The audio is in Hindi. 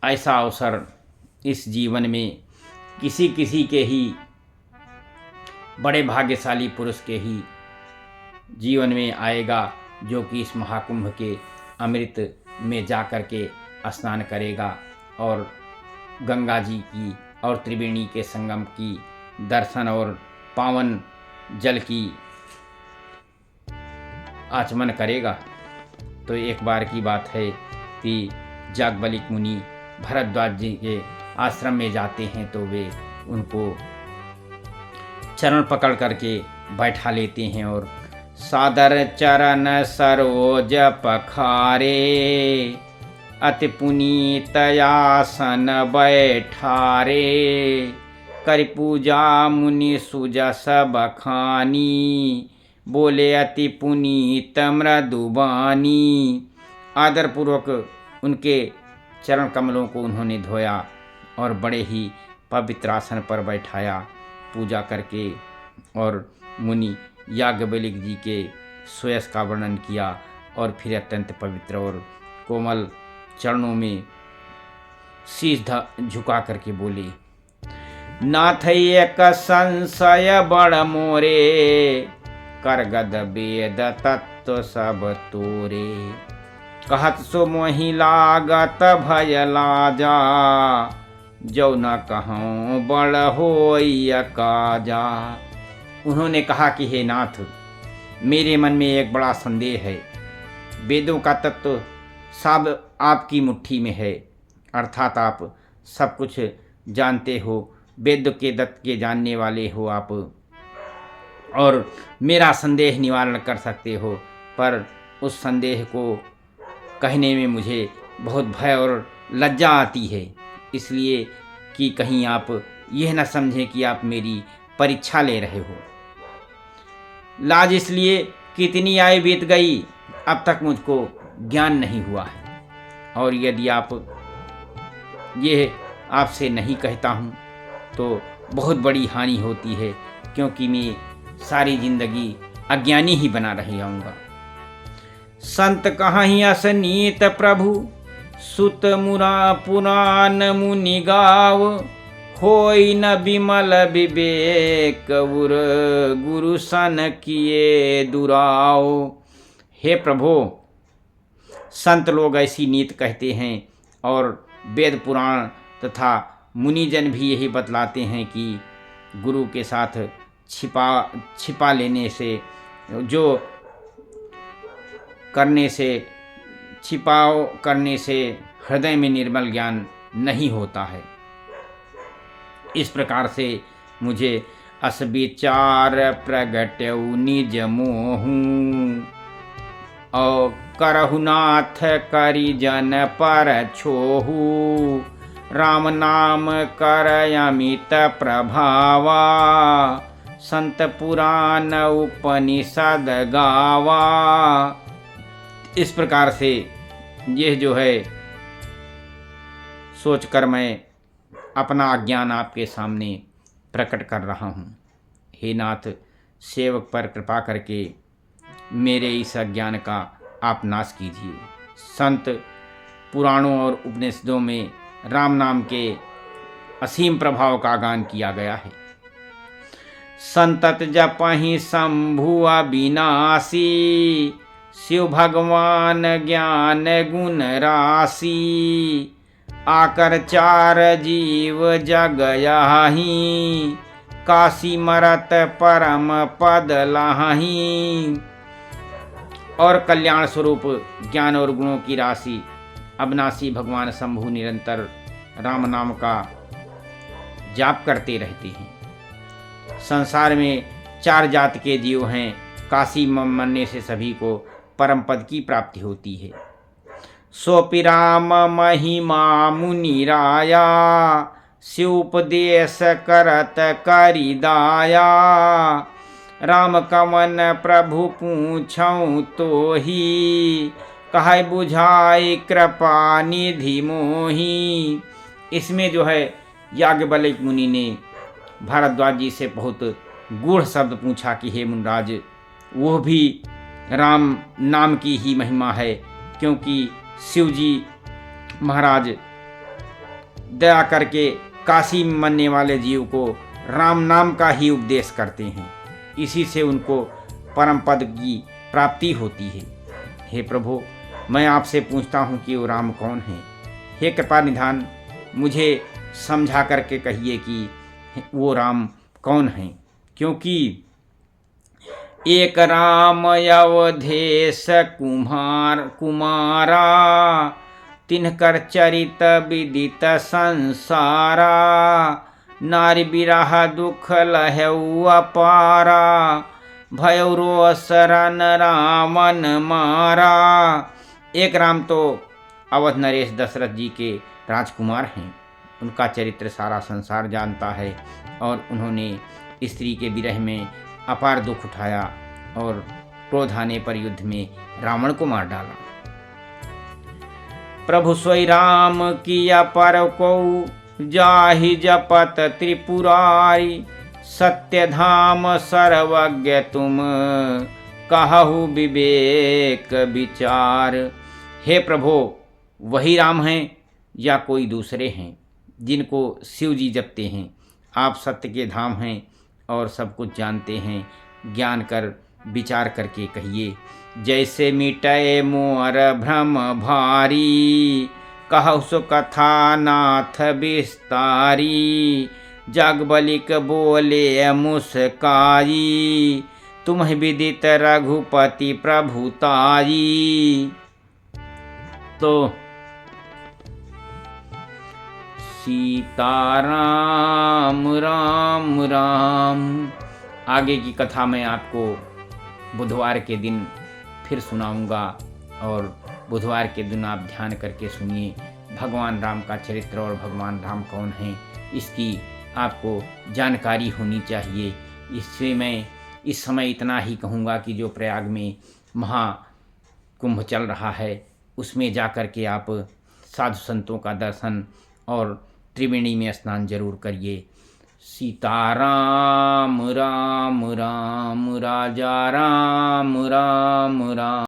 ऐसा अवसर इस जीवन में किसी किसी के ही, बड़े भाग्यशाली पुरुष के ही जीवन में आएगा, जो कि इस महाकुंभ के अमृत में जा कर के स्नान करेगा और गंगा जी की और त्रिवेणी के संगम की दर्शन और पावन जल की आचमन करेगा। तो एक बार की बात है कि याज्ञवल्क्य मुनि भरद्वाज जी के आश्रम में जाते हैं तो वे उनको चरण पकड़ करके बैठा लेते हैं और सादर चरण सरोज पखारे अति पुनीतयासन बैठारे कर पूजा मुनि सुजस बखानी बोले अति पुनीत मृदुबानी। आदरपूर्वक उनके चरण कमलों को उन्होंने धोया और बड़े ही पवित्र आसन पर बैठाया पूजा करके, और मुनि याज्ञवल्क्य जी के श्रेयस का वर्णन किया और फिर अत्यंत पवित्र और कोमल चरणों में शीश झुका करके बोले, नाथ एक संशय बड़ मोरे करगद वेद तत्व सब तोरे कहत सो मोहि लागत भय लाजा जो न कहूँ बड़ होई काजा। उन्होंने कहा कि हे नाथ, मेरे मन में एक बड़ा संदेह है। वेदों का तत्व सब आपकी मुट्ठी में है, अर्थात आप सब कुछ जानते हो, वेद के दत्त के जानने वाले हो आप, और मेरा संदेह निवारण कर सकते हो, पर उस संदेह को कहने में मुझे बहुत भय और लज्जा आती है, इसलिए कि कहीं आप यह न समझें कि आप मेरी परीक्षा ले रहे हो। लाज इसलिए कि इतनी आयु बीत गई, अब तक मुझको ज्ञान नहीं हुआ है, और यदि आप ये आपसे नहीं कहता हूँ तो बहुत बड़ी हानि होती है, क्योंकि मैं सारी जिंदगी अज्ञानी ही बना रह जाऊँगा। संत कहीं असनीत प्रभु सुत मुरा पुराण मुनि गाव होई न विमल विवेक उर गुरु सन किए दुराव। हे प्रभु, संत लोग ऐसी नीत कहते हैं और वेद पुराण तथा मुनिजन भी यही बतलाते हैं कि गुरु के साथ छिपा लेने से, जो करने से, छिपाव करने से हृदय में निर्मल ज्ञान नहीं होता है। इस प्रकार से मुझे अस विचार प्रगट्यउ निज मोहू और करहुनाथ करि जन पर छोहू राम नाम कर अमित प्रभावा संत पुराण उपनिषद गावा। इस प्रकार से यह जो है सोचकर मैं अपना अज्ञान आपके सामने प्रकट कर रहा हूँ। हे नाथ, सेवक पर कृपा करके मेरे इस अज्ञान का आप नाश कीजिए। संत पुराणों और उपनिषदों में राम नाम के असीम प्रभाव का गान किया गया है। संतत जपहि शंभु अविनाशी शिव भगवान ज्ञान गुण राशि आकर चार जीव जग यही काशी मरत परम पद लाही। और कल्याण स्वरूप ज्ञान और गुणों की राशि अविनाशी भगवान शंभु निरंतर राम नाम का जाप करते रहते हैं। संसार में चार जात के जीव हैं, काशी मरने से सभी को परम पद की प्राप्ति होती है। सोपि राम महिमा मुनि राया शिव उपदेश करत करि दाया राम कवन प्रभु पूछऊँ तो ही कहे बुझाई कृपा निधि मोही। इसमें जो है याज्ञवल्क्य मुनि ने भारद्वाज जी से बहुत गूढ़ शब्द पूछा कि हे मुनिराज, वो भी राम नाम की ही महिमा है, क्योंकि शिव जी महाराज दया करके काशी में मरने वाले जीव को राम नाम का ही उपदेश करते हैं। इसी से उनको परम पद की प्राप्ति होती है। हे प्रभु, मैं आपसे पूछता हूँ कि वो राम कौन है। हे कृपा निधान, मुझे समझा करके कहिए कि वो राम कौन है, क्योंकि एक राम अवधेश कुमारा, तिनकर चरित विदित संसारा, नारी बिरह दुख लहऊ अपारा, भयउ रोष रन रामन मारा। एक राम तो अवध नरेश दशरथ जी के राजकुमार हैं। उनका चरित्र सारा संसार जानता है और उन्होंने स्त्री के विरह में अपार दुख उठाया और क्रोध आने पर युद्ध में रावण को मार डाला। प्रभु सोई राम किया पर को जाहि जपत त्रिपुरारी, सत्य धाम सर्वज्ञ तुम कहु विवेक विचार। हे प्रभु, वही राम हैं या कोई दूसरे हैं जिनको शिव जी जपते हैं? आप सत्य के धाम हैं और सब कुछ जानते हैं। ज्ञान कर विचार करके कहिए। जैसे मिटय मोर भ्रम भारी, कहु सो कथा नाथ विस्तारी, जागबलिक बोले मुस्काई, तुम्हें विदित रघुपति प्रभुताई। तो सीताराम राम राम। आगे की कथा मैं आपको बुधवार के दिन फिर सुनाऊंगा और बुधवार के दिन आप ध्यान करके सुनिए भगवान राम का चरित्र और भगवान राम कौन हैं, इसकी आपको जानकारी होनी चाहिए। इससे मैं इस समय इतना ही कहूँगा कि जो प्रयाग में महाकुंभ चल रहा है उसमें जा कर के आप साधु संतों का दर्शन और त्रिवेणी में स्नान जरूर करिए। सीताराम राम राम, राजा राम राम राम।